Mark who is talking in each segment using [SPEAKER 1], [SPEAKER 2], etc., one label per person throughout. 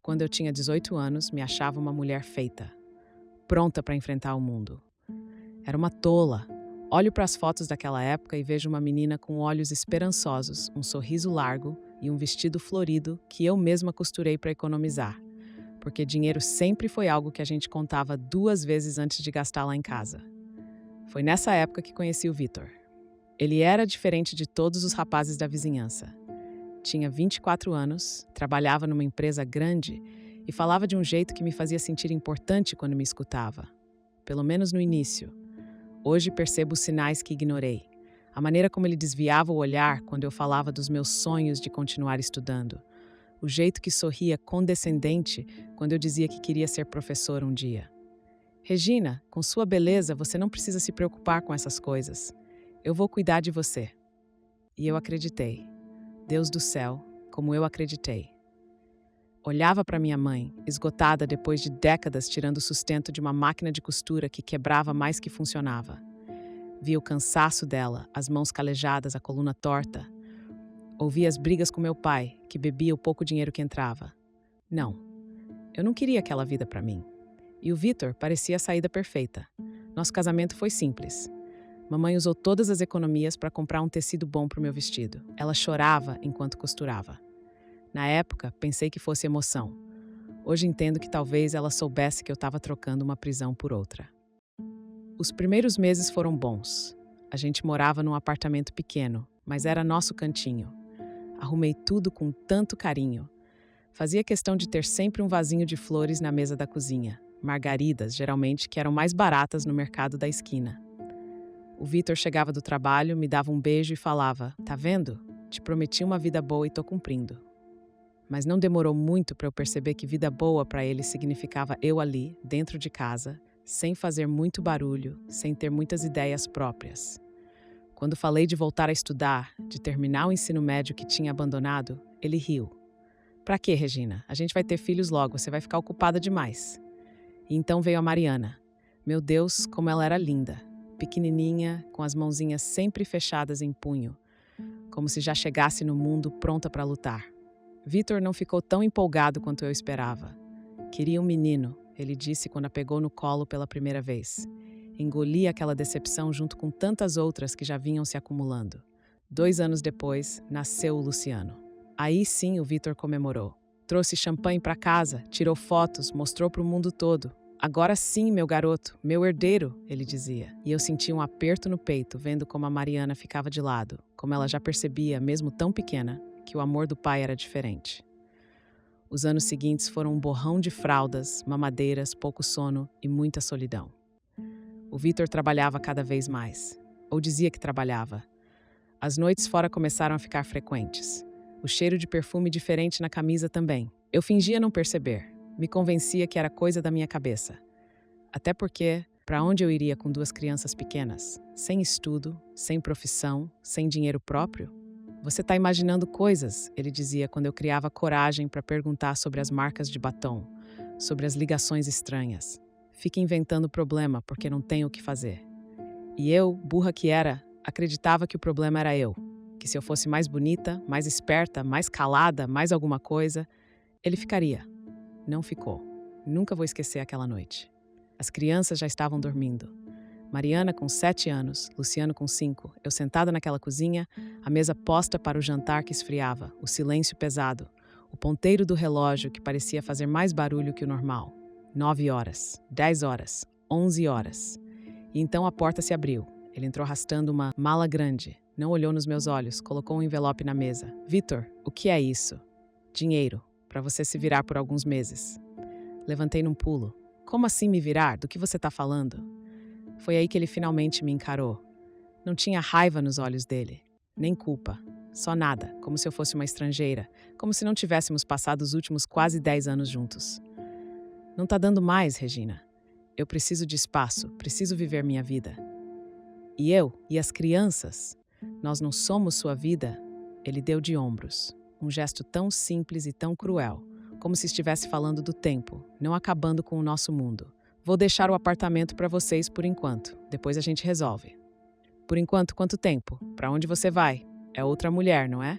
[SPEAKER 1] Quando eu tinha 18 anos, me achava uma mulher feita, pronta para enfrentar o mundo. Era uma tola. Olho para as fotos daquela época e vejo uma menina com olhos esperançosos, um sorriso largo e um vestido florido que eu mesma costurei para economizar, porque dinheiro sempre foi algo que a gente contava 2 vezes antes de gastar lá em casa. Foi nessa época que conheci o Vitor. Ele era diferente de todos os rapazes da vizinhança. Tinha 24 anos, trabalhava numa empresa grande e falava de um jeito que me fazia sentir importante quando me escutava. Pelo menos no início. Hoje percebo os sinais que ignorei. A maneira como ele desviava o olhar quando eu falava dos meus sonhos de continuar estudando. O jeito que sorria condescendente quando eu dizia que queria ser professora um dia. Regina, com sua beleza, você não precisa se preocupar com essas coisas. Eu vou cuidar de você. E eu acreditei. Deus do céu, como eu acreditei. Olhava para minha mãe, esgotada depois de décadas tirando o sustento de uma máquina de costura que quebrava mais que funcionava. Via o cansaço dela, as mãos calejadas, a coluna torta. Ouvia as brigas com meu pai, que bebia o pouco dinheiro que entrava. Não, eu não queria aquela vida para mim. E o Vitor parecia a saída perfeita. Nosso casamento foi simples. Mamãe usou todas as economias para comprar um tecido bom para o meu vestido. Ela chorava enquanto costurava. Na época, pensei que fosse emoção. Hoje entendo que talvez ela soubesse que eu estava trocando uma prisão por outra. Os primeiros meses foram bons. A gente morava num apartamento pequeno, mas era nosso cantinho. Arrumei tudo com tanto carinho. Fazia questão de ter sempre um vasinho de flores na mesa da cozinha. Margaridas, geralmente, que eram mais baratas no mercado da esquina. O Vitor chegava do trabalho, me dava um beijo e falava: "Tá vendo? Te prometi uma vida boa e tô cumprindo." Mas não demorou muito para eu perceber que vida boa para ele significava eu ali, dentro de casa, sem fazer muito barulho, sem ter muitas ideias próprias. Quando falei de voltar a estudar, de terminar o ensino médio que tinha abandonado, ele riu. "Pra quê, Regina? A gente vai ter filhos logo, você vai ficar ocupada demais." E então veio a Mariana. Meu Deus, como ela era linda. Pequenininha, com as mãozinhas sempre fechadas em punho, como se já chegasse no mundo pronta para lutar. Vitor não ficou tão empolgado quanto eu esperava. Queria um menino, ele disse quando a pegou no colo pela primeira vez. Engoli aquela decepção junto com tantas outras que já vinham se acumulando. 2 anos depois, nasceu o Luciano. Aí sim o Vitor comemorou. Trouxe champanhe para casa, tirou fotos, mostrou para o mundo todo. "Agora sim, meu garoto, meu herdeiro", ele dizia. E eu sentia um aperto no peito, vendo como a Mariana ficava de lado, como ela já percebia, mesmo tão pequena, que o amor do pai era diferente. Os anos seguintes foram um borrão de fraldas, mamadeiras, pouco sono e muita solidão. O Vitor trabalhava cada vez mais. Ou dizia que trabalhava. As noites fora começaram a ficar frequentes. O cheiro de perfume diferente na camisa também. Eu fingia não perceber. Me convencia que era coisa da minha cabeça. Até porque, para onde eu iria com 2 crianças pequenas? Sem estudo, sem profissão, sem dinheiro próprio? "Você está imaginando coisas", ele dizia quando eu criava coragem para perguntar sobre as marcas de batom, sobre as ligações estranhas. "Fica inventando problema porque não tem o que fazer." E eu, burra que era, acreditava que o problema era eu. Que se eu fosse mais bonita, mais esperta, mais calada, mais alguma coisa, ele ficaria. Não ficou. Nunca vou esquecer aquela noite. As crianças já estavam dormindo. Mariana com 7 anos, Luciano com 5, eu sentada naquela cozinha, a mesa posta para o jantar que esfriava, o silêncio pesado, o ponteiro do relógio que parecia fazer mais barulho que o normal. 9 horas, 10 horas, 11 horas. E então a porta se abriu. Ele entrou arrastando uma mala grande, não olhou nos meus olhos, colocou um envelope na mesa. "Vitor, o que é isso?" "Dinheiro, para você se virar por alguns meses." Levantei num pulo. "Como assim me virar? Do que você está falando?" Foi aí que ele finalmente me encarou. Não tinha raiva nos olhos dele, nem culpa, só nada, como se eu fosse uma estrangeira, como se não tivéssemos passado os últimos quase 10 anos juntos. "Não tá dando mais, Regina. Eu preciso de espaço, preciso viver minha vida." "E eu? E as crianças? Nós não somos sua vida?" Ele deu de ombros, um gesto tão simples e tão cruel, como se estivesse falando do tempo, não acabando com o nosso mundo. "Vou deixar o apartamento para vocês por enquanto, depois a gente resolve." "Por enquanto, quanto tempo? Para onde você vai? É outra mulher, não é?"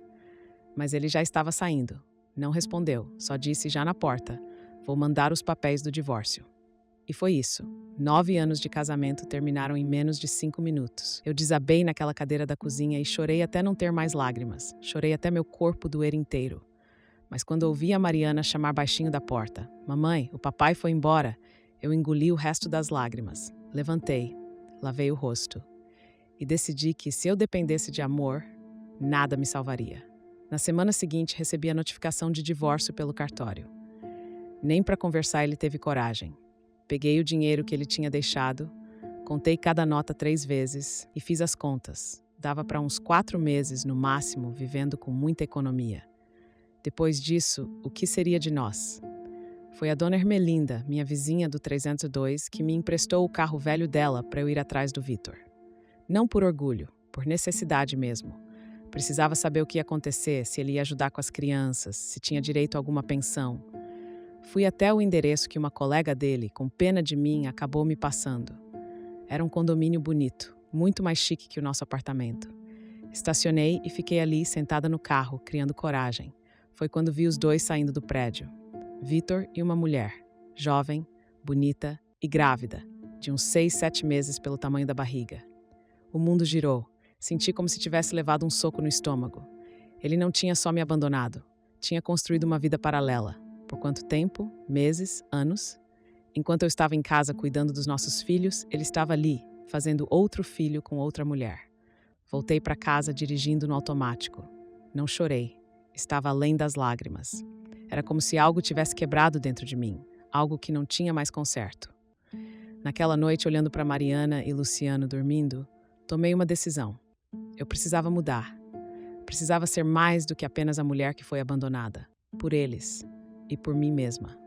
[SPEAKER 1] Mas ele já estava saindo. Não respondeu, só disse já na porta: "Vou mandar os papéis do divórcio." E foi isso. 9 anos de casamento terminaram em menos de 5 minutos. Eu desabei naquela cadeira da cozinha e chorei até não ter mais lágrimas. Chorei até meu corpo doer inteiro. Mas quando ouvi a Mariana chamar baixinho da porta: "Mamãe, o papai foi embora", eu engoli o resto das lágrimas. Levantei, lavei o rosto e decidi que, se eu dependesse de amor, nada me salvaria. Na semana seguinte, recebi a notificação de divórcio pelo cartório. Nem para conversar ele teve coragem. Peguei o dinheiro que ele tinha deixado, contei cada nota 3 vezes e fiz as contas. Dava para uns 4 meses, no máximo, vivendo com muita economia. Depois disso, o que seria de nós? Foi a dona Ermelinda, minha vizinha do 302, que me emprestou o carro velho dela para eu ir atrás do Vitor. Não por orgulho, por necessidade mesmo. Precisava saber o que ia acontecer, se ele ia ajudar com as crianças, se tinha direito a alguma pensão. Fui até o endereço que uma colega dele, com pena de mim, acabou me passando. Era um condomínio bonito, muito mais chique que o nosso apartamento. Estacionei e fiquei ali, sentada no carro, criando coragem. Foi quando vi os dois saindo do prédio. Vitor e uma mulher, jovem, bonita e grávida, de uns 6, 7 meses pelo tamanho da barriga. O mundo girou. Senti como se tivesse levado um soco no estômago. Ele não tinha só me abandonado. Tinha construído uma vida paralela. Por quanto tempo? Meses? Anos? Enquanto eu estava em casa cuidando dos nossos filhos, ele estava ali, fazendo outro filho com outra mulher. Voltei para casa dirigindo no automático. Não chorei. Estava além das lágrimas. Era como se algo tivesse quebrado dentro de mim. Algo que não tinha mais conserto. Naquela noite, olhando para Mariana e Luciano dormindo, tomei uma decisão. Eu precisava mudar. Precisava ser mais do que apenas a mulher que foi abandonada. Por eles. E por mim mesma.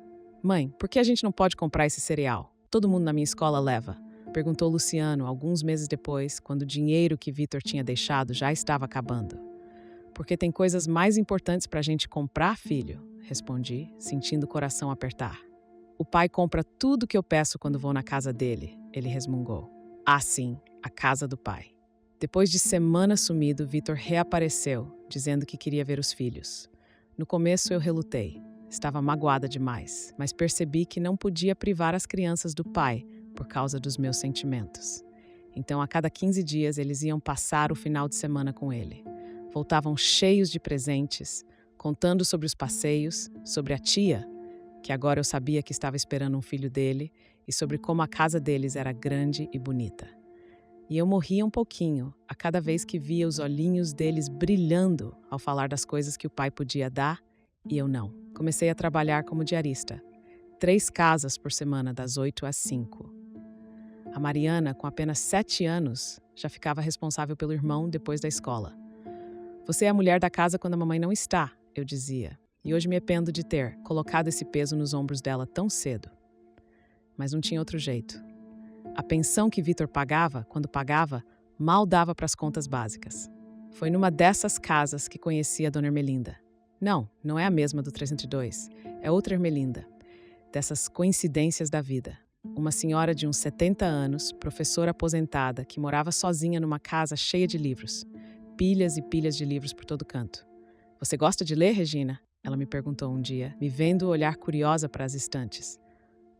[SPEAKER 1] "Mãe, por que a gente não pode comprar esse cereal? Todo mundo na minha escola leva", perguntou Luciano alguns meses depois, quando o dinheiro que Vitor tinha deixado já estava acabando. "Porque tem coisas mais importantes para a gente comprar, filho", respondi, sentindo o coração apertar. "O pai compra tudo que eu peço quando vou na casa dele", ele resmungou. Ah, sim, a casa do pai. Depois de semanas sumido, Vitor reapareceu, dizendo que queria ver os filhos. No começo eu relutei. Estava magoada demais, mas percebi que não podia privar as crianças do pai por causa dos meus sentimentos. Então, a cada 15 dias, eles iam passar o final de semana com ele. Voltavam cheios de presentes, contando sobre os passeios, sobre a tia, que agora eu sabia que estava esperando um filho dele, e sobre como a casa deles era grande e bonita. E eu morria um pouquinho a cada vez que via os olhinhos deles brilhando ao falar das coisas que o pai podia dar e eu não. Comecei a trabalhar como diarista. 3 casas por semana, das 8 às 5. A Mariana, com apenas 7 anos, já ficava responsável pelo irmão depois da escola. "Você é a mulher da casa quando a mamãe não está", eu dizia. E hoje me arrependo de ter colocado esse peso nos ombros dela tão cedo. Mas não tinha outro jeito. A pensão que Vitor pagava, quando pagava, mal dava para as contas básicas. Foi numa dessas casas que conheci a dona Ermelinda. Não é a mesma do 302. É outra Ermelinda. Dessas coincidências da vida. Uma senhora de uns 70 anos, professora aposentada, que morava sozinha numa casa cheia de livros. Pilhas e pilhas de livros por todo canto. "Você gosta de ler, Regina?" Ela me perguntou um dia, me vendo olhar curiosa para as estantes.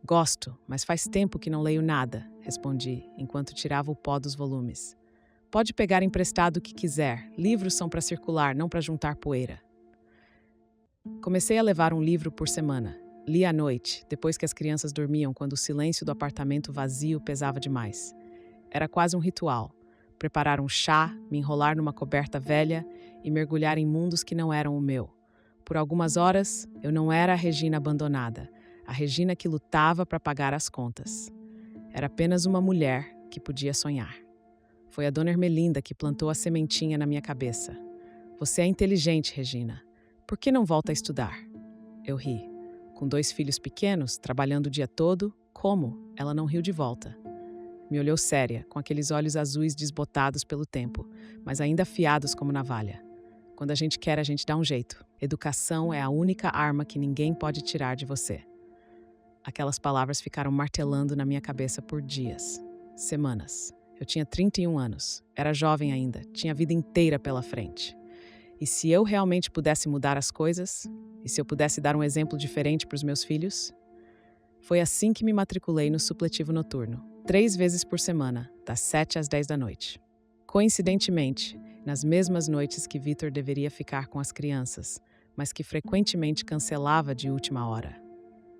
[SPEAKER 1] "Gosto, mas faz tempo que não leio nada", respondi, enquanto tirava o pó dos volumes. "Pode pegar emprestado o que quiser. Livros são para circular, não para juntar poeira." Comecei a levar um livro por semana. Li à noite, depois que as crianças dormiam, quando o silêncio do apartamento vazio pesava demais. Era quase um ritual. Preparar um chá, me enrolar numa coberta velha e mergulhar em mundos que não eram o meu. Por algumas horas, eu não era a Regina abandonada, a Regina que lutava para pagar as contas. Era apenas uma mulher que podia sonhar. Foi a dona Ermelinda que plantou a sementinha na minha cabeça. "Você é inteligente, Regina. Por que não volta a estudar?" Eu ri. Com 2 filhos pequenos, trabalhando o dia todo, como? Ela não riu de volta. Me olhou séria, com aqueles olhos azuis desbotados pelo tempo, mas ainda afiados como navalha. "Quando a gente quer, a gente dá um jeito. Educação é a única arma que ninguém pode tirar de você." Aquelas palavras ficaram martelando na minha cabeça por dias, semanas. Eu tinha 31 anos, era jovem ainda, tinha a vida inteira pela frente. E se eu realmente pudesse mudar as coisas? E se eu pudesse dar um exemplo diferente para os meus filhos? Foi assim que me matriculei no supletivo noturno, 3 vezes por semana, das 7 às 10 da noite. Coincidentemente, nas mesmas noites que Vitor deveria ficar com as crianças, mas que frequentemente cancelava de última hora.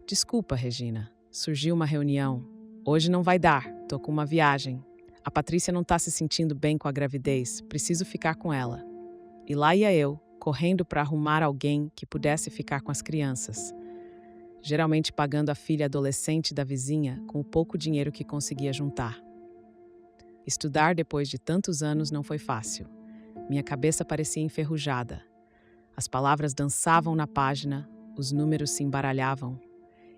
[SPEAKER 1] Desculpa, Regina, surgiu uma reunião. Hoje não vai dar, tô com uma viagem. A Patrícia não tá se sentindo bem com a gravidez, preciso ficar com ela. E lá ia eu, correndo para arrumar alguém que pudesse ficar com as crianças, geralmente pagando a filha adolescente da vizinha com o pouco dinheiro que conseguia juntar. Estudar depois de tantos anos não foi fácil. Minha cabeça parecia enferrujada. As palavras dançavam na página, os números se embaralhavam.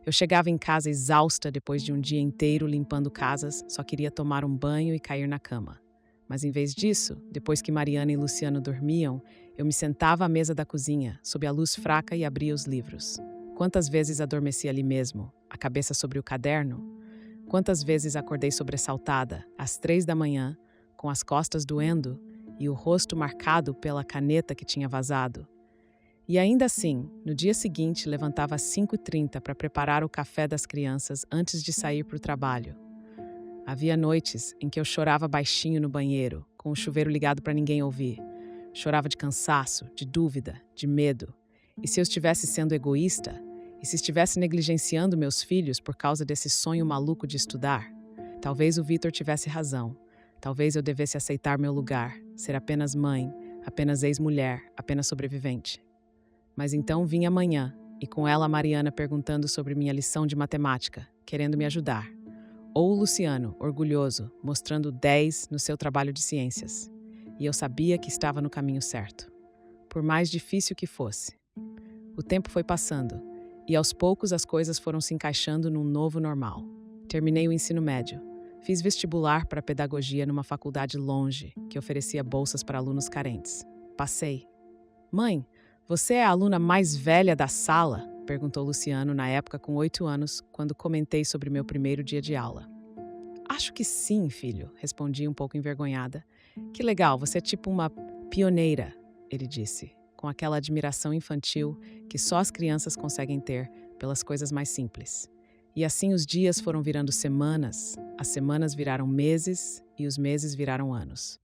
[SPEAKER 1] Eu chegava em casa exausta depois de um dia inteiro limpando casas, só queria tomar um banho e cair na cama. Mas em vez disso, depois que Mariana e Luciano dormiam, eu me sentava à mesa da cozinha, sob a luz fraca e abria os livros. Quantas vezes adormeci ali mesmo, a cabeça sobre o caderno? Quantas vezes acordei sobressaltada, às 3 da manhã, com as costas doendo e o rosto marcado pela caneta que tinha vazado? E ainda assim, no dia seguinte, levantava às 5h30 para preparar o café das crianças antes de sair para o trabalho. Havia noites em que eu chorava baixinho no banheiro, com o chuveiro ligado para ninguém ouvir. Chorava de cansaço, de dúvida, de medo. E se eu estivesse sendo egoísta? E se estivesse negligenciando meus filhos por causa desse sonho maluco de estudar? Talvez o Vitor tivesse razão. Talvez eu devesse aceitar meu lugar, ser apenas mãe, apenas ex-mulher, apenas sobrevivente. Mas então vinha a manhã, e com ela a Mariana perguntando sobre minha lição de matemática, querendo me ajudar. Ou o Luciano, orgulhoso, mostrando 10 no seu trabalho de ciências. E eu sabia que estava no caminho certo, por mais difícil que fosse. O tempo foi passando, e aos poucos as coisas foram se encaixando num novo normal. Terminei o ensino médio. Fiz vestibular para pedagogia numa faculdade longe, que oferecia bolsas para alunos carentes. Passei. Mãe, você é a aluna mais velha da sala? Perguntou Luciano na época com 8 anos, quando comentei sobre meu primeiro dia de aula. Acho que sim, filho, respondi um pouco envergonhada. Que legal, você é tipo uma pioneira, ele disse, com aquela admiração infantil que só as crianças conseguem ter pelas coisas mais simples. E assim os dias foram virando semanas, as semanas viraram meses e os meses viraram anos.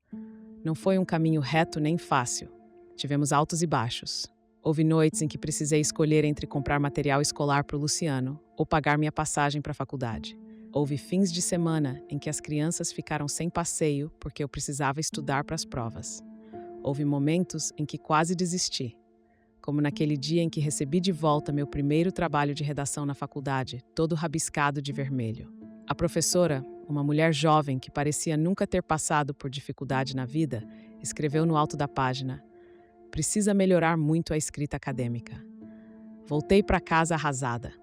[SPEAKER 1] Não foi um caminho reto nem fácil. Tivemos altos e baixos. Houve noites em que precisei escolher entre comprar material escolar para o Luciano ou pagar minha passagem para a faculdade. Houve fins de semana em que as crianças ficaram sem passeio porque eu precisava estudar para as provas. Houve momentos em que quase desisti, como naquele dia em que recebi de volta meu primeiro trabalho de redação na faculdade, todo rabiscado de vermelho. A professora, uma mulher jovem que parecia nunca ter passado por dificuldade na vida, escreveu no alto da página: "Precisa melhorar muito a escrita acadêmica." Voltei para casa arrasada.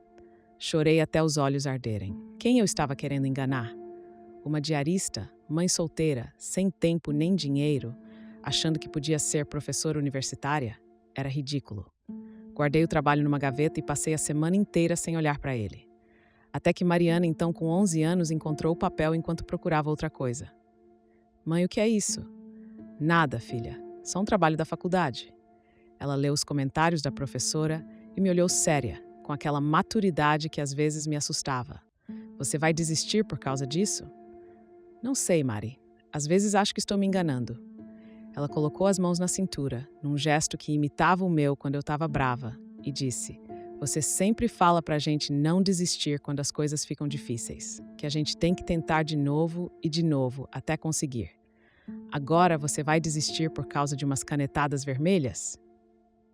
[SPEAKER 1] Chorei até os olhos arderem. Quem eu estava querendo enganar? Uma diarista, mãe solteira, sem tempo nem dinheiro, achando que podia ser professora universitária? Era ridículo. Guardei o trabalho numa gaveta e passei a semana inteira sem olhar para ele. Até que Mariana, então com 11 anos, encontrou o papel enquanto procurava outra coisa. "Mãe, o que é isso?" "Nada, filha. Só um trabalho da faculdade." Ela leu os comentários da professora e me olhou séria, com aquela maturidade que às vezes me assustava. "Você vai desistir por causa disso?" "Não sei, Mari. Às vezes acho que estou me enganando." Ela colocou as mãos na cintura, num gesto que imitava o meu quando eu estava brava, e disse: "Você sempre fala pra gente não desistir quando as coisas ficam difíceis, que a gente tem que tentar de novo e de novo até conseguir. Agora você vai desistir por causa de umas canetadas vermelhas?"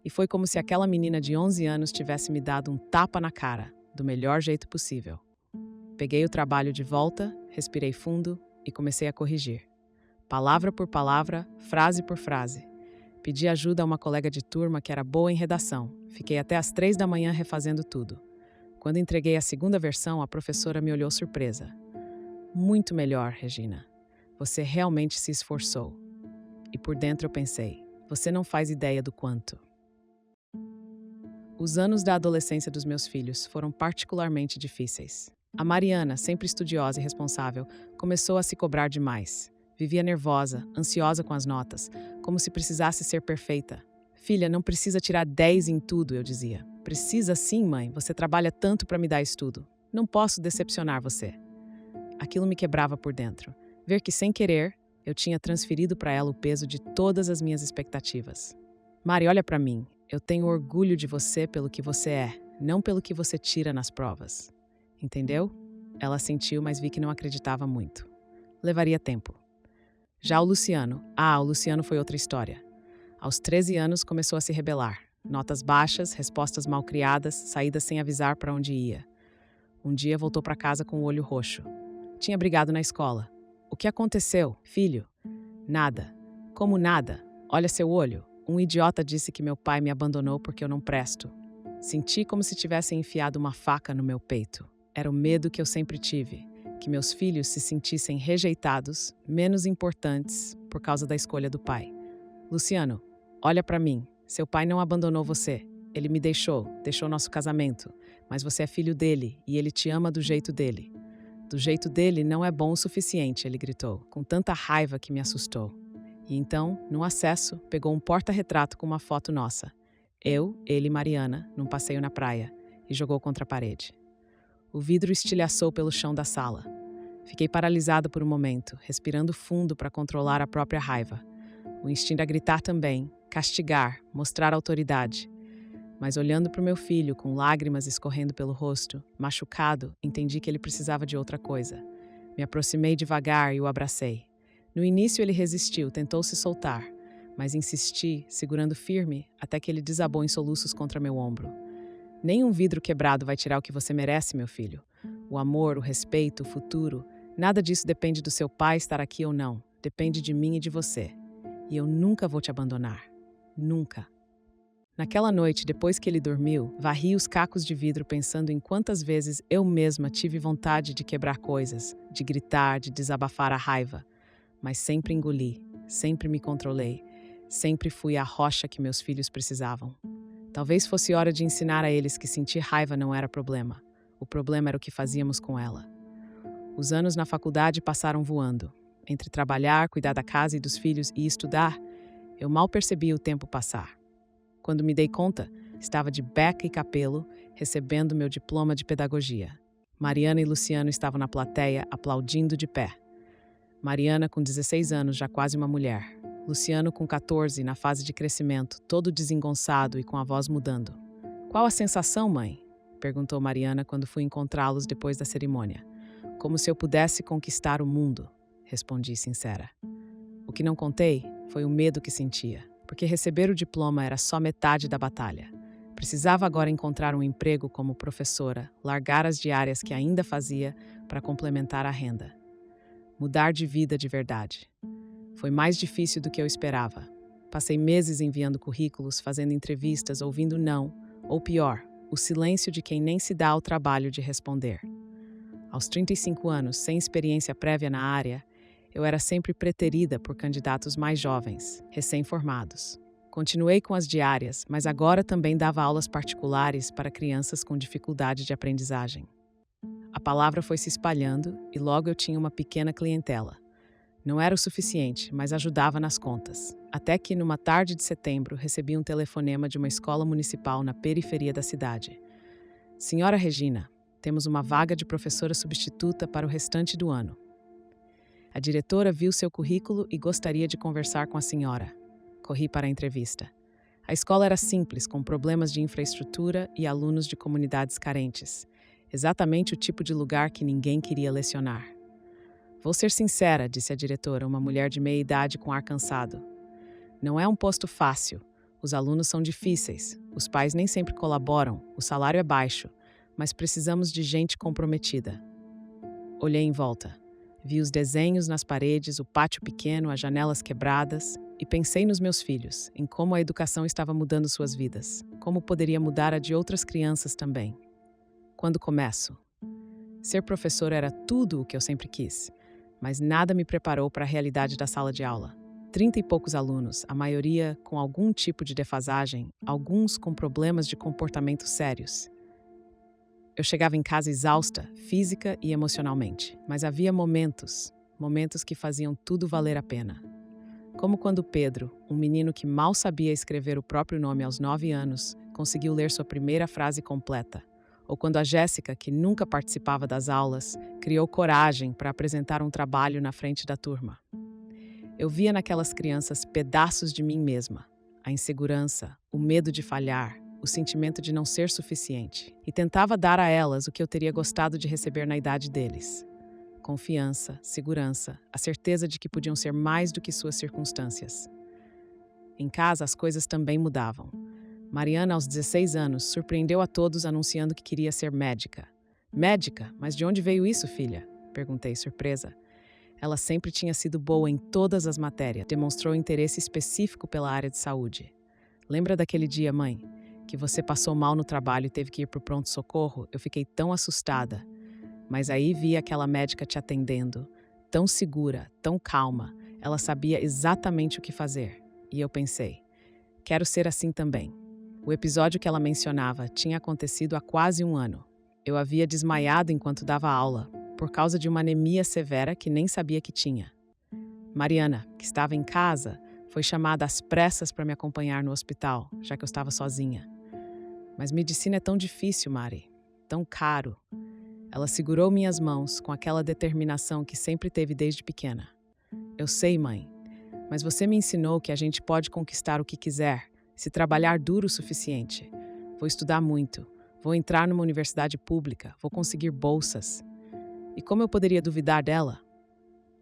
[SPEAKER 1] E foi como se aquela menina de 11 anos tivesse me dado um tapa na cara, do melhor jeito possível. Peguei o trabalho de volta, respirei fundo e comecei a corrigir. Palavra por palavra, frase por frase. Pedi ajuda a uma colega de turma que era boa em redação. Fiquei até às 3 da manhã refazendo tudo. Quando entreguei a segunda versão, a professora me olhou surpresa. "Muito melhor, Regina. Você realmente se esforçou." E por dentro eu pensei: você não faz ideia do quanto. Os anos da adolescência dos meus filhos foram particularmente difíceis. A Mariana, sempre estudiosa e responsável, começou a se cobrar demais. Vivia nervosa, ansiosa com as notas, como se precisasse ser perfeita. Filha, não precisa tirar 10 em tudo, eu dizia. Precisa sim, mãe. Você trabalha tanto para me dar estudo. Não posso decepcionar você. Aquilo me quebrava por dentro. Ver que, sem querer, eu tinha transferido para ela o peso de todas as minhas expectativas. Mari, olha para mim. Eu tenho orgulho de você pelo que você é, não pelo que você tira nas provas. Entendeu? Ela sentiu, mas vi que não acreditava muito. Levaria tempo. Já o Luciano foi outra história. Aos 13 anos começou a se rebelar. Notas baixas, respostas mal criadas, saídas sem avisar para onde ia. Um dia voltou para casa com o olho roxo. Tinha brigado na escola. O que aconteceu, filho? Nada. Como nada? Olha seu olho. Um idiota disse que meu pai me abandonou porque eu não presto. Senti como se tivessem enfiado uma faca no meu peito. Era o medo que eu sempre tive, que meus filhos se sentissem rejeitados, menos importantes, por causa da escolha do pai. Luciano, olha para mim. Seu pai não abandonou você. Ele me deixou nosso casamento. Mas você é filho dele e ele te ama do jeito dele. Do jeito dele não é bom o suficiente, ele gritou, com tanta raiva que me assustou. E então, num acesso, pegou um porta-retrato com uma foto nossa. Eu, ele e Mariana, num passeio na praia, e jogou contra a parede. O vidro estilhaçou pelo chão da sala. Fiquei paralisada por um momento, respirando fundo para controlar a própria raiva. O instinto a gritar também, castigar, mostrar autoridade. Mas olhando para o meu filho, com lágrimas escorrendo pelo rosto, machucado, entendi que ele precisava de outra coisa. Me aproximei devagar e o abracei. No início ele resistiu, tentou se soltar, mas insisti, segurando firme, até que ele desabou em soluços contra meu ombro. Nenhum vidro quebrado vai tirar o que você merece, meu filho. O amor, o respeito, o futuro, nada disso depende do seu pai estar aqui ou não. Depende de mim e de você. E eu nunca vou te abandonar. Nunca. Naquela noite, depois que ele dormiu, varri os cacos de vidro pensando em quantas vezes eu mesma tive vontade de quebrar coisas, de gritar, de desabafar a raiva. Mas sempre engoli, sempre me controlei, sempre fui a rocha que meus filhos precisavam. Talvez fosse hora de ensinar a eles que sentir raiva não era problema. O problema era o que fazíamos com ela. Os anos na faculdade passaram voando. Entre trabalhar, cuidar da casa e dos filhos e estudar, eu mal percebia o tempo passar. Quando me dei conta, estava de beca e capelo, recebendo meu diploma de pedagogia. Mariana e Luciano estavam na plateia, aplaudindo de pé. Mariana, com 16 anos, já quase uma mulher. Luciano, com 14, na fase de crescimento, todo desengonçado e com a voz mudando. "Qual a sensação, mãe?" perguntou Mariana quando fui encontrá-los depois da cerimônia. "Como se eu pudesse conquistar o mundo", respondi sincera. O que não contei foi o medo que sentia, porque receber o diploma era só metade da batalha. Precisava agora encontrar um emprego como professora, largar as diárias que ainda fazia para complementar a renda. Mudar de vida de verdade. Foi mais difícil do que eu esperava. Passei meses enviando currículos, fazendo entrevistas, ouvindo não, ou pior, o silêncio de quem nem se dá ao trabalho de responder. Aos 35 anos, sem experiência prévia na área, eu era sempre preterida por candidatos mais jovens, recém-formados. Continuei com as diárias, mas agora também dava aulas particulares para crianças com dificuldade de aprendizagem. A palavra foi se espalhando e logo eu tinha uma pequena clientela. Não era o suficiente, mas ajudava nas contas. Até que, numa tarde de setembro, recebi um telefonema de uma escola municipal na periferia da cidade. "Senhora Regina, temos uma vaga de professora substituta para o restante do ano. A diretora viu seu currículo e gostaria de conversar com a senhora." Corri para a entrevista. A escola era simples, com problemas de infraestrutura e alunos de comunidades carentes. Exatamente o tipo de lugar que ninguém queria lecionar. "Vou ser sincera", disse a diretora, uma mulher de meia idade com ar cansado. "Não é um posto fácil. Os alunos são difíceis, os pais nem sempre colaboram, o salário é baixo, mas precisamos de gente comprometida." Olhei em volta. Vi os desenhos nas paredes, o pátio pequeno, as janelas quebradas, e pensei nos meus filhos, em como a educação estava mudando suas vidas, como poderia mudar a de outras crianças também. Quando começo? Ser professor era tudo o que eu sempre quis, mas nada me preparou para a realidade da sala de aula. 30 e poucos alunos, a maioria com algum tipo de defasagem, alguns com problemas de comportamento sérios. Eu chegava em casa exausta, física e emocionalmente, mas havia momentos que faziam tudo valer a pena. Como quando Pedro, um menino que mal sabia escrever o próprio nome aos 9 anos, conseguiu ler sua primeira frase completa. Ou quando a Jéssica, que nunca participava das aulas, criou coragem para apresentar um trabalho na frente da turma. Eu via naquelas crianças pedaços de mim mesma. A insegurança, o medo de falhar, o sentimento de não ser suficiente. E tentava dar a elas o que eu teria gostado de receber na idade deles. Confiança, segurança, a certeza de que podiam ser mais do que suas circunstâncias. Em casa, as coisas também mudavam. Mariana, aos 16 anos, surpreendeu a todos anunciando que queria ser médica. Médica? Mas de onde veio isso, filha? Perguntei, surpresa. Ela sempre tinha sido boa em todas as matérias, demonstrou interesse específico pela área de saúde. Lembra daquele dia, mãe, que você passou mal no trabalho e teve que ir para o pronto-socorro? Eu fiquei tão assustada. Mas aí vi aquela médica te atendendo, tão segura, tão calma. Ela sabia exatamente o que fazer. E eu pensei, quero ser assim também. O episódio que ela mencionava tinha acontecido há quase um ano. Eu havia desmaiado enquanto dava aula, por causa de uma anemia severa que nem sabia que tinha. Mariana, que estava em casa, foi chamada às pressas para me acompanhar no hospital, já que eu estava sozinha. Mas medicina é tão difícil, Mari, tão caro. Ela segurou minhas mãos com aquela determinação que sempre teve desde pequena. Eu sei, mãe, mas você me ensinou que a gente pode conquistar o que quiser, se trabalhar duro o suficiente. Vou estudar muito, vou entrar numa universidade pública, vou conseguir bolsas. E como eu poderia duvidar dela?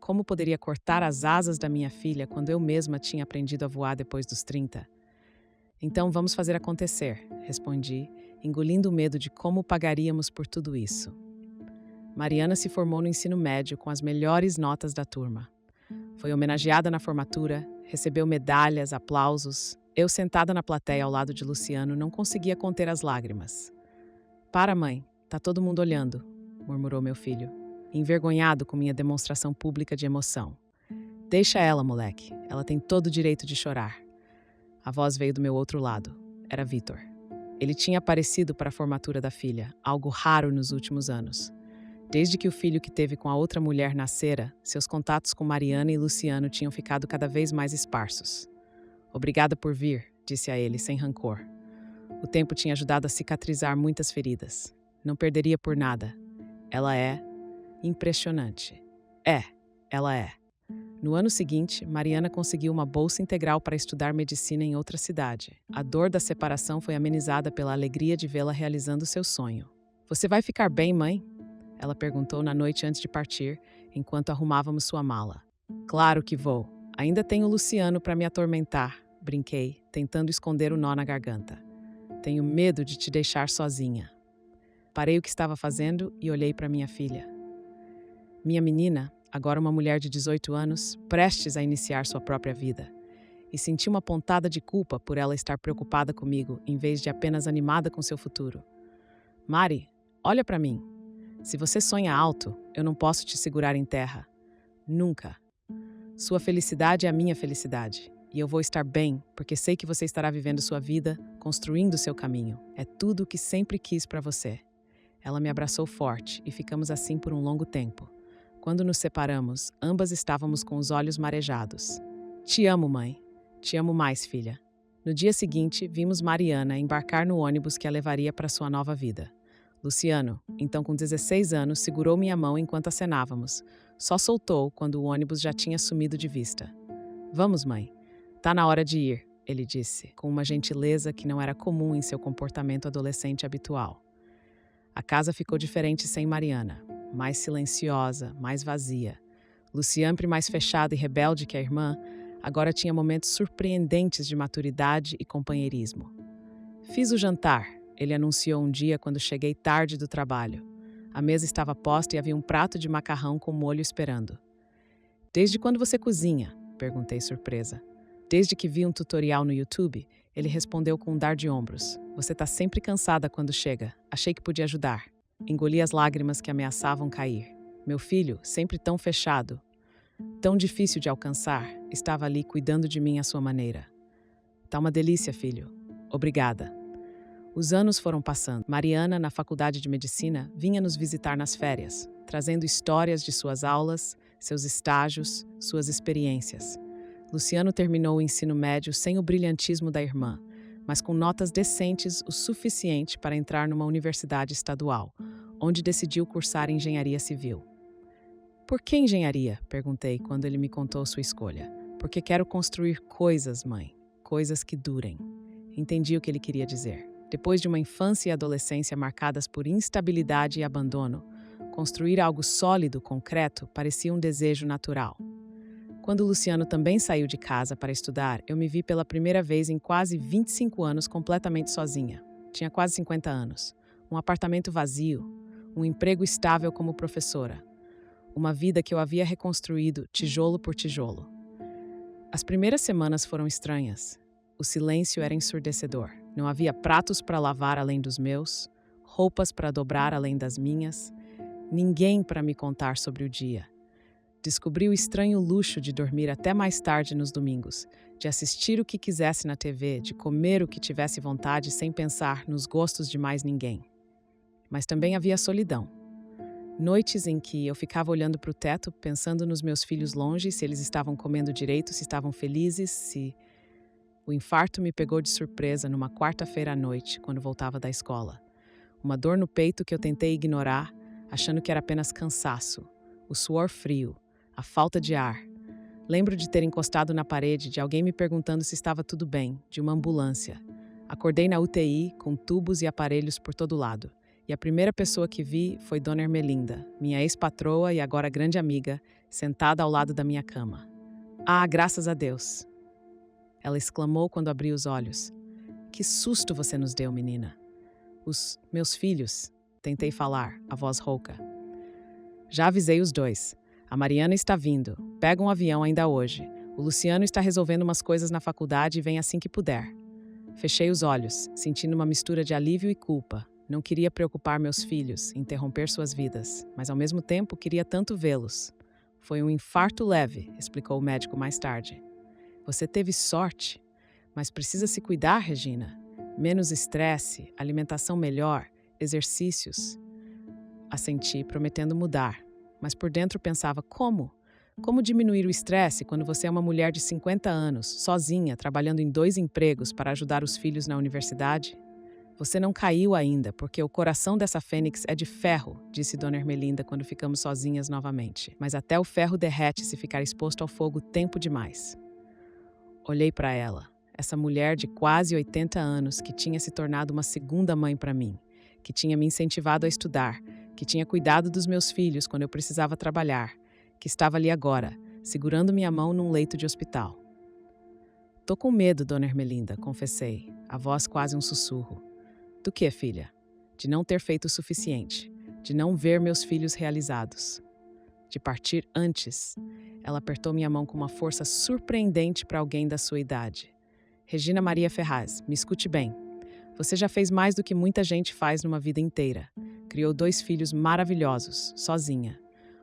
[SPEAKER 1] Como poderia cortar as asas da minha filha quando eu mesma tinha aprendido a voar depois dos 30? Então vamos fazer acontecer, respondi, engolindo o medo de como pagaríamos por tudo isso. Mariana se formou no ensino médio com as melhores notas da turma. Foi homenageada na formatura, recebeu medalhas, aplausos. Eu, sentada na plateia ao lado de Luciano, não conseguia conter as lágrimas. Para, mãe, tá todo mundo olhando, murmurou meu filho, envergonhado com minha demonstração pública de emoção. Deixa ela, moleque, ela tem todo o direito de chorar. A voz veio do meu outro lado. Era Vitor. Ele tinha aparecido para a formatura da filha, algo raro nos últimos anos. Desde que o filho que teve com a outra mulher nascera, seus contatos com Mariana e Luciano tinham ficado cada vez mais esparsos. Obrigada por vir, disse a ele, sem rancor. O tempo tinha ajudado a cicatrizar muitas feridas. Não perderia por nada. Ela é impressionante. Ela é. No ano seguinte, Mariana conseguiu uma bolsa integral para estudar medicina em outra cidade. A dor da separação foi amenizada pela alegria de vê-la realizando seu sonho. Você vai ficar bem, mãe? Ela perguntou na noite antes de partir, enquanto arrumávamos sua mala. Claro que vou. Ainda tenho o Luciano para me atormentar, brinquei, tentando esconder o nó na garganta. Tenho medo de te deixar sozinha. Parei o que estava fazendo e olhei para minha filha. Minha menina, agora uma mulher de 18 anos, prestes a iniciar sua própria vida. E senti uma pontada de culpa por ela estar preocupada comigo, em vez de apenas animada com seu futuro. Mari, olha para mim. Se você sonha alto, eu não posso te segurar em terra. Nunca. Sua felicidade é a minha felicidade. E eu vou estar bem, porque sei que você estará vivendo sua vida, construindo seu caminho. É tudo o que sempre quis para você. Ela me abraçou forte e ficamos assim por um longo tempo. Quando nos separamos, ambas estávamos com os olhos marejados. Te amo, mãe. Te amo mais, filha. No dia seguinte, vimos Mariana embarcar no ônibus que a levaria para sua nova vida. Luciano, então com 16 anos, segurou minha mão enquanto acenávamos. Só soltou quando o ônibus já tinha sumido de vista. Vamos, mãe. Tá na hora de ir, ele disse, com uma gentileza que não era comum em seu comportamento adolescente habitual. A casa ficou diferente sem Mariana. Mais silenciosa, mais vazia. Luciano, mais fechado e rebelde que a irmã, agora tinha momentos surpreendentes de maturidade e companheirismo. Fiz o jantar, ele anunciou um dia quando cheguei tarde do trabalho. A mesa estava posta e havia um prato de macarrão com molho esperando. Desde quando você cozinha? Perguntei surpresa. Desde que vi um tutorial no YouTube, ele respondeu com um dar de ombros. Você está sempre cansada quando chega. Achei que podia ajudar. Engoli as lágrimas que ameaçavam cair. Meu filho, sempre tão fechado, tão difícil de alcançar, estava ali cuidando de mim à sua maneira. Tá uma delícia, filho. Obrigada. Os anos foram passando. Mariana, na faculdade de medicina, vinha nos visitar nas férias, trazendo histórias de suas aulas, seus estágios, suas experiências. Luciano terminou o ensino médio sem o brilhantismo da irmã, mas com notas decentes o suficiente para entrar numa universidade estadual, onde decidiu cursar engenharia civil. Por que engenharia? Perguntei quando ele me contou sua escolha. Porque quero construir coisas, mãe. Coisas que durem. Entendi o que ele queria dizer. Depois de uma infância e adolescência marcadas por instabilidade e abandono, construir algo sólido, concreto, parecia um desejo natural. Quando Luciano também saiu de casa para estudar, eu me vi pela primeira vez em quase 25 anos completamente sozinha. Tinha quase 50 anos. Um apartamento vazio, um emprego estável como professora. Uma vida que eu havia reconstruído tijolo por tijolo. As primeiras semanas foram estranhas. O silêncio era ensurdecedor. Não havia pratos para lavar além dos meus, roupas para dobrar além das minhas, ninguém para me contar sobre o dia. Descobri o estranho luxo de dormir até mais tarde nos domingos, de assistir o que quisesse na TV, de comer o que tivesse vontade sem pensar nos gostos de mais ninguém. Mas também havia solidão. Noites em que eu ficava olhando para o teto, pensando nos meus filhos longe, se eles estavam comendo direito, se estavam felizes, se... O infarto me pegou de surpresa numa quarta-feira à noite, quando voltava da escola. Uma dor no peito que eu tentei ignorar, achando que era apenas cansaço, o suor frio, a falta de ar. Lembro de ter encostado na parede, de alguém me perguntando se estava tudo bem, de uma ambulância. Acordei na UTI, com tubos e aparelhos por todo lado. E a primeira pessoa que vi foi Dona Ermelinda, minha ex-patroa e agora grande amiga, sentada ao lado da minha cama. Ah, graças a Deus! Ela exclamou quando abri os olhos. Que susto você nos deu, menina. Os meus filhos, tentei falar, a voz rouca. Já avisei os dois. A Mariana está vindo. Pega um avião ainda hoje. O Luciano está resolvendo umas coisas na faculdade e vem assim que puder. Fechei os olhos, sentindo uma mistura de alívio e culpa. Não queria preocupar meus filhos, interromper suas vidas, mas ao mesmo tempo queria tanto vê-los. Foi um infarto leve, explicou o médico mais tarde. Você teve sorte, mas precisa se cuidar, Regina. Menos estresse, alimentação melhor, exercícios. Assenti, prometendo mudar, mas por dentro pensava como? Como diminuir o estresse quando você é uma mulher de 50 anos, sozinha, trabalhando em 2 empregos para ajudar os filhos na universidade? Você não caiu ainda, porque o coração dessa fênix é de ferro, disse Dona Ermelinda quando ficamos sozinhas novamente. Mas até o ferro derrete se ficar exposto ao fogo tempo demais. Olhei para ela, essa mulher de quase 80 anos que tinha se tornado uma segunda mãe para mim, que tinha me incentivado a estudar, que tinha cuidado dos meus filhos quando eu precisava trabalhar, que estava ali agora, segurando minha mão num leito de hospital. Tô com medo, Dona Ermelinda, confessei, a voz quase um sussurro. Do que, filha? De não ter feito o suficiente, de não ver meus filhos realizados. De partir antes. Ela apertou minha mão com uma força surpreendente para alguém da sua idade. Regina Maria Ferraz, me escute bem. Você já fez mais do que muita gente faz numa vida inteira. Criou 2 filhos maravilhosos, sozinha.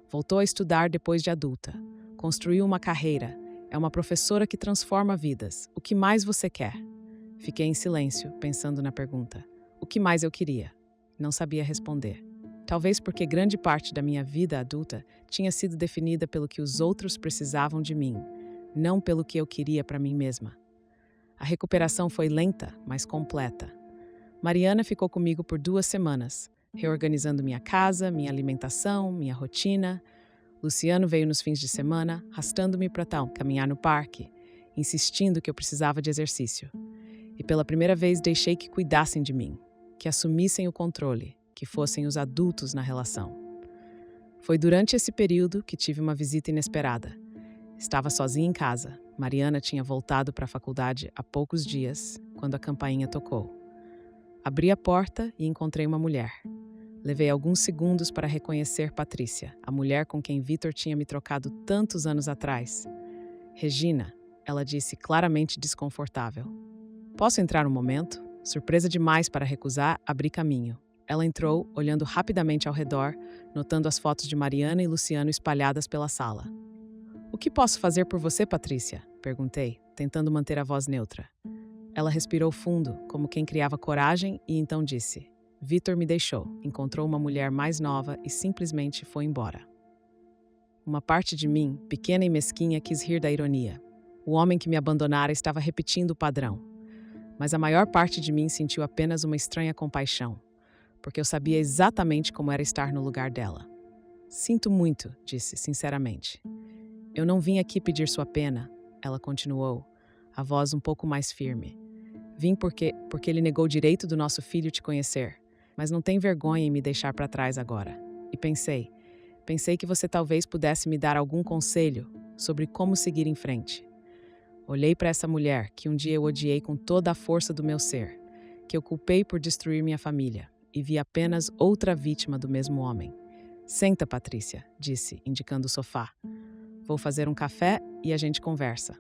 [SPEAKER 1] Voltou a estudar depois de adulta. Construiu uma carreira. É uma professora que transforma vidas. O que mais você quer? Fiquei em silêncio, pensando na pergunta. O que mais eu queria? Não sabia responder. Talvez porque grande parte da minha vida adulta tinha sido definida pelo que os outros precisavam de mim, não pelo que eu queria para mim mesma. A recuperação foi lenta, mas completa. Mariana ficou comigo por 2 semanas, reorganizando minha casa, minha alimentação, minha rotina. Luciano veio nos fins de semana, arrastando-me para caminhar no parque, insistindo que eu precisava de exercício. E pela primeira vez deixei que cuidassem de mim, que assumissem o controle, que fossem os adultos na relação. Foi durante esse período que tive uma visita inesperada. Estava sozinha em casa. Mariana tinha voltado para a faculdade há poucos dias, quando a campainha tocou. Abri a porta e encontrei uma mulher. Levei alguns segundos para reconhecer Patrícia, a mulher com quem Vitor tinha me trocado tantos anos atrás. Regina, ela disse claramente desconfortável. Posso entrar um momento? Surpresa demais para recusar, abri caminho. Ela entrou, olhando rapidamente ao redor, notando as fotos de Mariana e Luciano espalhadas pela sala. O que posso fazer por você, Patrícia? Perguntei, tentando manter a voz neutra. Ela respirou fundo, como quem criava coragem, e então disse: Vitor me deixou, encontrou uma mulher mais nova e simplesmente foi embora. Uma parte de mim, pequena e mesquinha, quis rir da ironia. O homem que me abandonara estava repetindo o padrão. Mas a maior parte de mim sentiu apenas uma estranha compaixão, porque eu sabia exatamente como era estar no lugar dela. Sinto muito, disse, sinceramente. Eu não vim aqui pedir sua pena, ela continuou, a voz um pouco mais firme. Vim porque ele negou o direito do nosso filho te conhecer, mas não tem vergonha em me deixar para trás agora. E pensei que você talvez pudesse me dar algum conselho sobre como seguir em frente. Olhei para essa mulher que um dia eu odiei com toda a força do meu ser, que eu culpei por destruir minha família, e vi apenas outra vítima do mesmo homem. Senta, Patrícia, disse, indicando o sofá. Vou fazer um café e a gente conversa.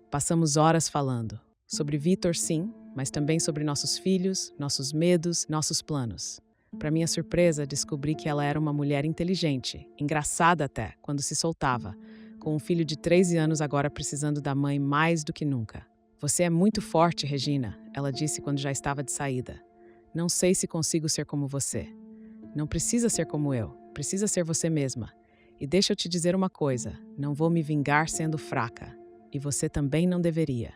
[SPEAKER 1] Passamos horas falando. Sobre Vitor, sim, mas também sobre nossos filhos, nossos medos, nossos planos. Para minha surpresa, descobri que ela era uma mulher inteligente, engraçada até, quando se soltava, com um filho de 13 anos agora precisando da mãe mais do que nunca. Você é muito forte, Regina, ela disse quando já estava de saída. Não sei se consigo ser como você. Não precisa ser como eu, precisa ser você mesma. E deixa eu te dizer uma coisa, não vou me vingar sendo fraca. E você também não deveria.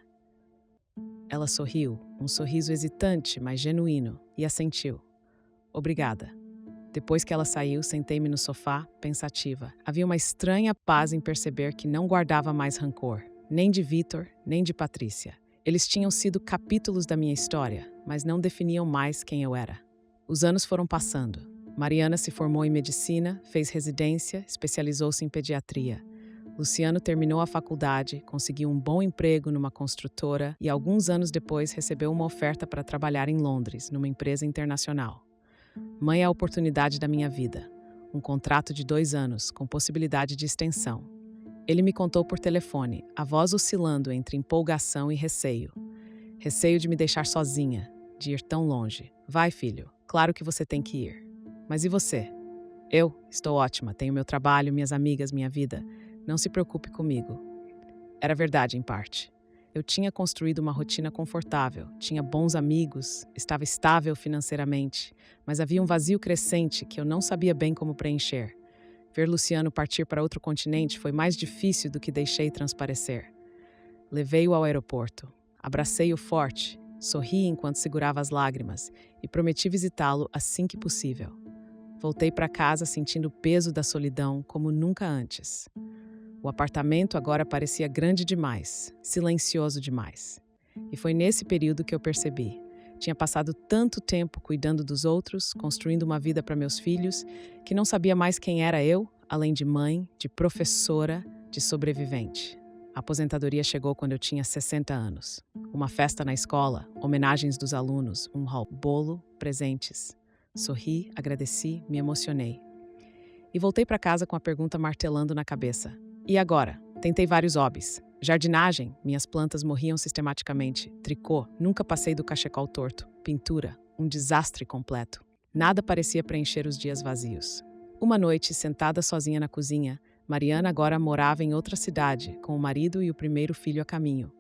[SPEAKER 1] Ela sorriu, um sorriso hesitante, mas genuíno, e assentiu. Obrigada. Depois que ela saiu, sentei-me no sofá, pensativa. Havia uma estranha paz em perceber que não guardava mais rancor, nem de Vitor, nem de Patrícia. Eles tinham sido capítulos da minha história, mas não definiam mais quem eu era. Os anos foram passando. Mariana se formou em medicina, fez residência, especializou-se em pediatria. Luciano terminou a faculdade, conseguiu um bom emprego numa construtora e alguns anos depois recebeu uma oferta para trabalhar em Londres, numa empresa internacional. Mãe é a oportunidade da minha vida. Um contrato de 2 anos, com possibilidade de extensão. Ele me contou por telefone, a voz oscilando entre empolgação e receio. Receio de me deixar sozinha, de ir tão longe. Vai, filho, claro que você tem que ir. Mas e você? Eu estou ótima, tenho meu trabalho, minhas amigas, minha vida. Não se preocupe comigo. Era verdade, em parte. Eu tinha construído uma rotina confortável, tinha bons amigos, estava estável financeiramente, mas havia um vazio crescente que eu não sabia bem como preencher. Ver Luciano partir para outro continente foi mais difícil do que deixei transparecer. Levei-o ao aeroporto, abracei-o forte, sorri enquanto segurava as lágrimas e prometi visitá-lo assim que possível. Voltei para casa sentindo o peso da solidão como nunca antes. O apartamento agora parecia grande demais, silencioso demais. E foi nesse período que eu percebi. Tinha passado tanto tempo cuidando dos outros, construindo uma vida para meus filhos, que não sabia mais quem era eu, além de mãe, de professora, de sobrevivente. A aposentadoria chegou quando eu tinha 60 anos. Uma festa na escola, homenagens dos alunos, um bolo, presentes. Sorri, agradeci, me emocionei. E voltei para casa com a pergunta martelando na cabeça. E agora? Tentei vários hobbies. Jardinagem, minhas plantas morriam sistematicamente. Tricô, nunca passei do cachecol torto. Pintura, um desastre completo. Nada parecia preencher os dias vazios. Uma noite, sentada sozinha na cozinha, Mariana agora morava em outra cidade, com o marido e o primeiro filho a caminho.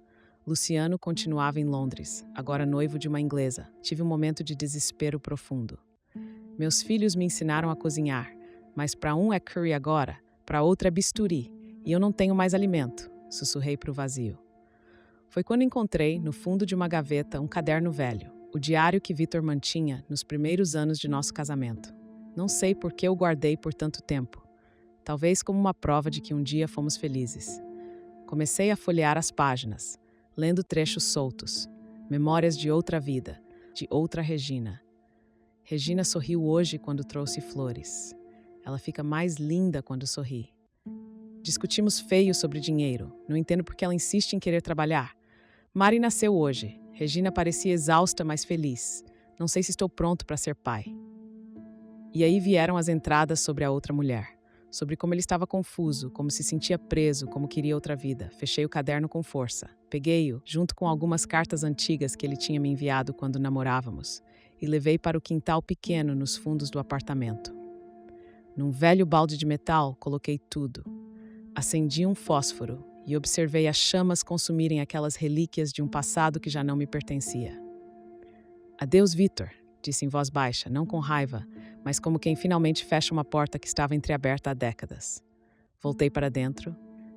[SPEAKER 1] Luciano continuava em Londres, agora noivo de uma inglesa. Tive um momento de desespero profundo. Meus filhos me ensinaram a cozinhar, mas para um é curry agora, para outro é bisturi. E eu não tenho mais alimento, sussurrei para o vazio. Foi quando encontrei, no fundo de uma gaveta, um caderno velho, o diário que Vitor mantinha nos primeiros anos de nosso casamento. Não sei por que eu guardei por tanto tempo. Talvez como uma prova de que um dia fomos felizes. Comecei a folhear as páginas, lendo trechos soltos, memórias de outra vida, de outra Regina. Regina sorriu hoje quando trouxe flores. Ela fica mais linda quando sorri. Discutimos feio sobre dinheiro. Não entendo por que ela insiste em querer trabalhar. Mari nasceu hoje. Regina parecia exausta, mas feliz. Não sei se estou pronto para ser pai. E aí vieram as entradas sobre a outra mulher. Sobre como ele estava confuso, como se sentia preso, como queria outra vida. Fechei o caderno com força. Peguei-o, junto com algumas cartas antigas que ele tinha me enviado quando namorávamos, e levei para o quintal pequeno nos fundos do apartamento. Num velho balde de metal, coloquei tudo. Acendi um fósforo e observei as chamas consumirem aquelas relíquias de um passado que já não me pertencia. Adeus, Vitor, disse em voz baixa, não com raiva, mas como quem finalmente fecha uma porta que estava entreaberta há décadas. Voltei para dentro,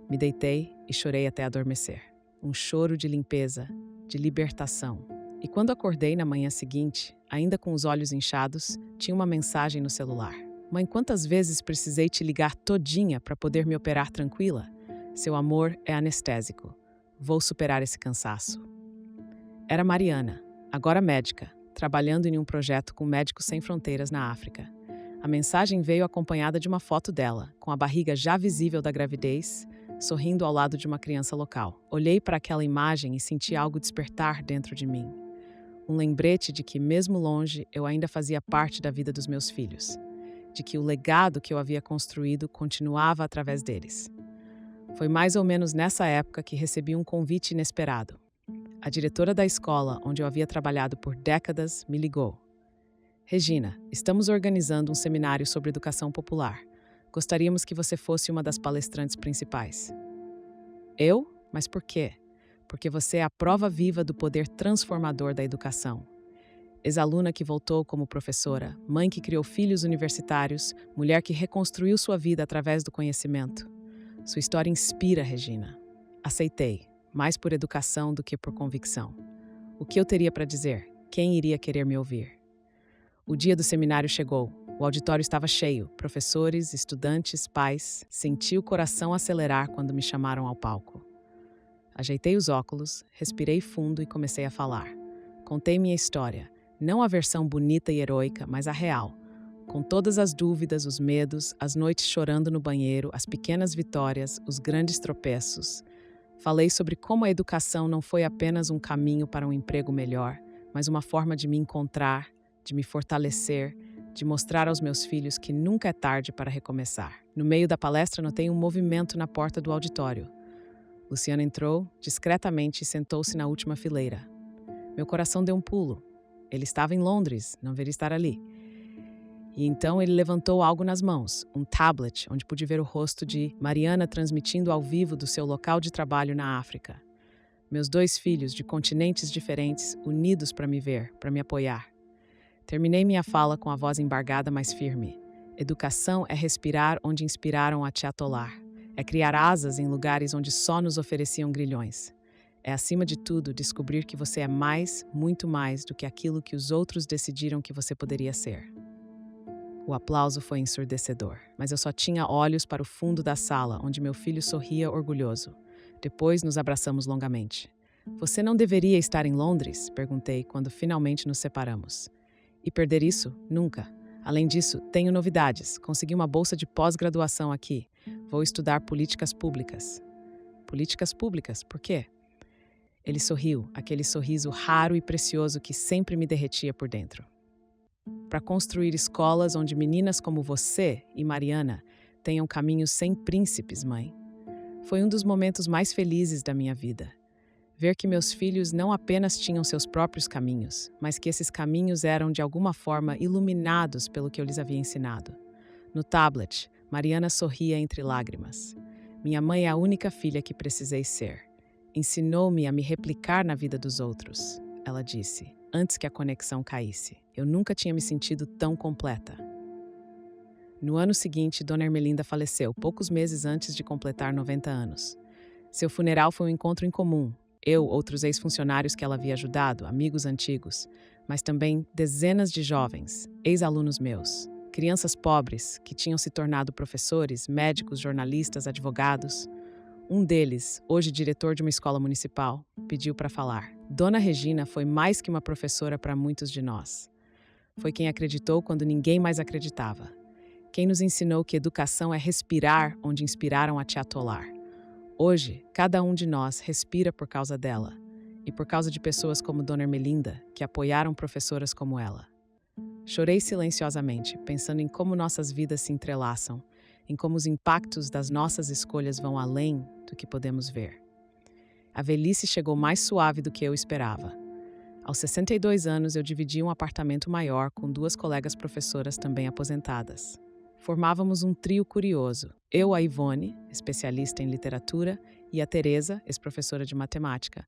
[SPEAKER 1] me deitei e chorei até adormecer. um choro de limpeza, de libertação. E quando acordei na manhã seguinte, ainda com os olhos inchados, tinha uma mensagem no celular. Mãe, quantas vezes precisei te ligar todinha para poder me operar tranquila? Seu amor é anestésico. Vou superar esse cansaço. Era Mariana, agora médica, trabalhando em um projeto com Médicos Sem Fronteiras na África. A mensagem veio acompanhada de uma foto dela, com a barriga já visível da gravidez, sorrindo ao lado de uma criança local. Olhei para aquela imagem e senti algo despertar dentro de mim. Um lembrete de que, mesmo longe, eu ainda fazia parte da vida dos meus filhos. De que o legado que eu havia construído continuava através deles. Foi mais ou menos nessa época que recebi um convite inesperado. A diretora da escola, onde eu havia trabalhado por décadas, me ligou. Regina, estamos organizando um seminário sobre educação popular. Gostaríamos que você fosse uma das palestrantes principais. Eu? Mas por quê? Porque você é a prova viva do poder transformador da educação. Ex-aluna que voltou como professora, mãe que criou filhos universitários, mulher que reconstruiu sua vida através do conhecimento. Sua história inspira, Regina. Aceitei, mais por educação do que por convicção. O que eu teria para dizer? Quem iria querer me ouvir? O dia do seminário chegou. O auditório estava cheio. Professores, estudantes, pais. Senti o coração acelerar quando me chamaram ao palco. Ajeitei os óculos, respirei fundo e comecei a falar. Contei minha história, não a versão bonita e heróica, mas a real. Com todas as dúvidas, os medos, as noites chorando no banheiro, as pequenas vitórias, os grandes tropeços. Falei sobre como a educação não foi apenas um caminho para um emprego melhor, mas uma forma de me encontrar, de me fortalecer, de mostrar aos meus filhos que nunca é tarde para recomeçar. No meio da palestra, notei um movimento na porta do auditório. Luciano entrou, discretamente, e sentou-se na última fileira. Meu coração deu um pulo. Ele estava em Londres, não deveria estar ali. E então ele levantou algo nas mãos, um tablet, onde pude ver o rosto de Mariana transmitindo ao vivo do seu local de trabalho na África. Meus 2 filhos, de continentes diferentes, unidos para me ver, para me apoiar. Terminei minha fala com a voz embargada, mas firme. Educação é respirar onde inspiraram a te atolar. É criar asas em lugares onde só nos ofereciam grilhões. É, acima de tudo, descobrir que você é mais, muito mais, do que aquilo que os outros decidiram que você poderia ser. O aplauso foi ensurdecedor, mas eu só tinha olhos para o fundo da sala, onde meu filho sorria orgulhoso. Depois nos abraçamos longamente. Você não deveria estar em Londres? Perguntei quando finalmente nos separamos. E perder isso? Nunca. Além disso, tenho novidades. Consegui uma bolsa de pós-graduação aqui. Vou estudar políticas públicas. Políticas públicas? Por quê? Ele sorriu, aquele sorriso raro e precioso que sempre me derretia por dentro. Para construir escolas onde meninas como você e Mariana tenham caminhos sem príncipes, mãe. Foi um dos momentos mais felizes da minha vida. Ver que meus filhos não apenas tinham seus próprios caminhos, mas que esses caminhos eram de alguma forma iluminados pelo que eu lhes havia ensinado. No tablet, Mariana sorria entre lágrimas. Minha mãe é a única filha que precisei ser. Ensinou-me a me replicar na vida dos outros, ela disse, antes que a conexão caísse. Eu nunca tinha me sentido tão completa. No ano seguinte, Dona Ermelinda faleceu, poucos meses antes de completar 90 anos. Seu funeral foi um encontro incomum. Eu, outros ex-funcionários que ela havia ajudado, amigos antigos, mas também dezenas de jovens, ex-alunos meus, crianças pobres que tinham se tornado professores, médicos, jornalistas, advogados. Um deles, hoje diretor de uma escola municipal, pediu para falar. Dona Regina foi mais que uma professora para muitos de nós. Foi quem acreditou quando ninguém mais acreditava. Quem nos ensinou que educação é respirar onde inspiraram a te atolar. Hoje, cada um de nós respira por causa dela e por causa de pessoas como Dona Ermelinda, que apoiaram professoras como ela. Chorei silenciosamente, pensando em como nossas vidas se entrelaçam, em como os impactos das nossas escolhas vão além do que podemos ver. A velhice chegou mais suave do que eu esperava. Aos 62 anos, eu dividi um apartamento maior com 2 colegas professoras também aposentadas. Formávamos um trio curioso. Eu, a Ivone, especialista em literatura, e a Teresa, ex-professora de matemática.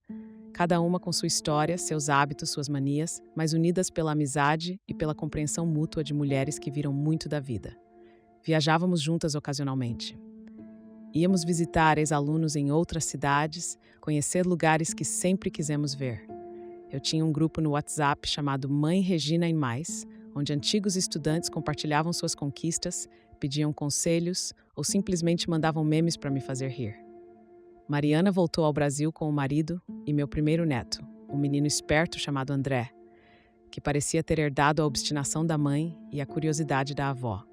[SPEAKER 1] Cada uma com sua história, seus hábitos, suas manias, mas unidas pela amizade e pela compreensão mútua de mulheres que viram muito da vida. Viajávamos juntas ocasionalmente. Íamos visitar ex-alunos em outras cidades, conhecer lugares que sempre quisemos ver. Eu tinha um grupo no WhatsApp chamado Mãe Regina e Mais, onde antigos estudantes compartilhavam suas conquistas, pediam conselhos ou simplesmente mandavam memes para me fazer rir. Mariana voltou ao Brasil com o marido e meu primeiro neto, um menino esperto chamado André, que parecia ter herdado a obstinação da mãe e a curiosidade da avó.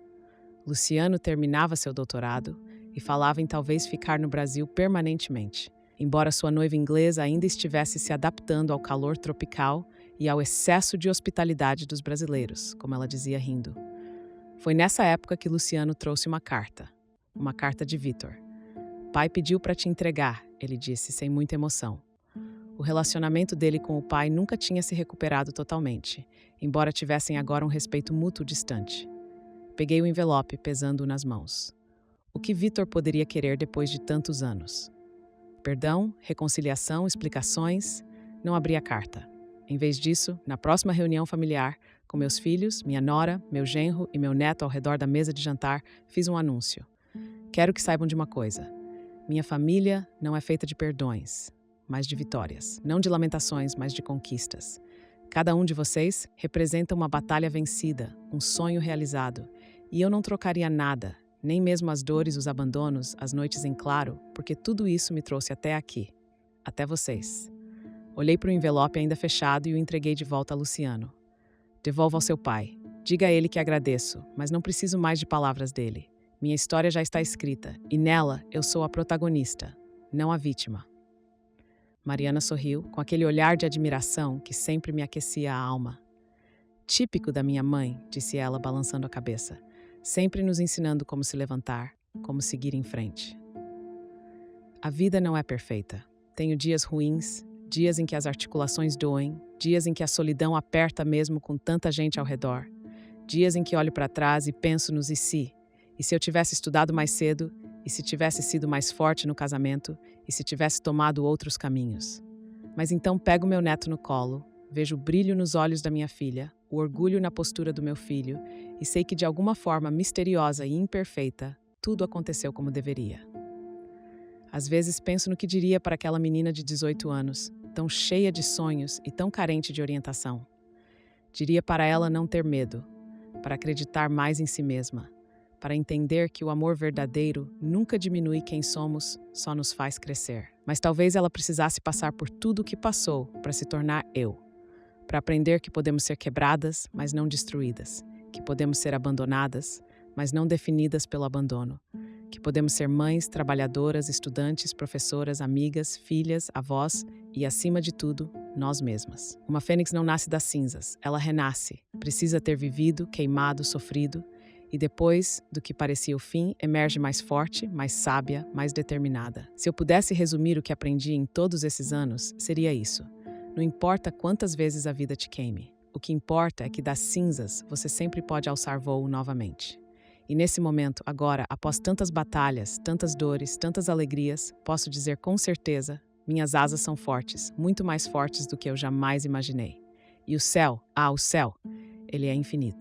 [SPEAKER 1] Luciano terminava seu doutorado e falava em talvez ficar no Brasil permanentemente, embora sua noiva inglesa ainda estivesse se adaptando ao calor tropical e ao excesso de hospitalidade dos brasileiros, como ela dizia rindo. Foi nessa época que Luciano trouxe uma carta de Vitor. "Pai pediu para te entregar", ele disse sem muita emoção. O relacionamento dele com o pai nunca tinha se recuperado totalmente, embora tivessem agora um respeito mútuo distante. Peguei o envelope, pesando-o nas mãos. O que Vitor poderia querer depois de tantos anos? Perdão, reconciliação, explicações? Não abri a carta. Em vez disso, na próxima reunião familiar, com meus filhos, minha nora, meu genro e meu neto ao redor da mesa de jantar, fiz um anúncio. Quero que saibam de uma coisa. Minha família não é feita de perdões, mas de vitórias. Não de lamentações, mas de conquistas. Cada um de vocês representa uma batalha vencida, um sonho realizado. E eu não trocaria nada, nem mesmo as dores, os abandonos, as noites em claro, porque tudo isso me trouxe até aqui, até vocês. Olhei para o envelope ainda fechado e o entreguei de volta a Luciano. Devolva ao seu pai. Diga a ele que agradeço, mas não preciso mais de palavras dele. Minha história já está escrita, e nela eu sou a protagonista, não a vítima. Mariana sorriu, com aquele olhar de admiração que sempre me aquecia a alma. Típico da minha mãe, disse ela, balançando a cabeça, sempre nos ensinando como se levantar, como seguir em frente. A vida não é perfeita. Tenho dias ruins, dias em que as articulações doem, dias em que a solidão aperta mesmo com tanta gente ao redor, dias em que olho para trás e penso nos e se eu tivesse estudado mais cedo, e se tivesse sido mais forte no casamento, e se tivesse tomado outros caminhos. Mas então pego meu neto no colo, vejo o brilho nos olhos da minha filha, o orgulho na postura do meu filho, e sei que de alguma forma misteriosa e imperfeita, tudo aconteceu como deveria. Às vezes penso no que diria para aquela menina de 18 anos, tão cheia de sonhos e tão carente de orientação. Diria para ela não ter medo, para acreditar mais em si mesma, para entender que o amor verdadeiro nunca diminui quem somos, só nos faz crescer. Mas talvez ela precisasse passar por tudo o que passou para se tornar eu, para aprender que podemos ser quebradas, mas não destruídas, que podemos ser abandonadas, mas não definidas pelo abandono, que podemos ser mães, trabalhadoras, estudantes, professoras, amigas, filhas, avós e, acima de tudo, nós mesmas. Uma fênix não nasce das cinzas, ela renasce, precisa ter vivido, queimado, sofrido, e depois do que parecia o fim, emerge mais forte, mais sábia, mais determinada. Se eu pudesse resumir o que aprendi em todos esses anos, seria isso. Não importa quantas vezes a vida te queime. O que importa é que das cinzas você sempre pode alçar voo novamente. E nesse momento, agora, após tantas batalhas, tantas dores, tantas alegrias, posso dizer com certeza, minhas asas são fortes, muito mais fortes do que eu jamais imaginei. E o céu, o céu, ele é infinito.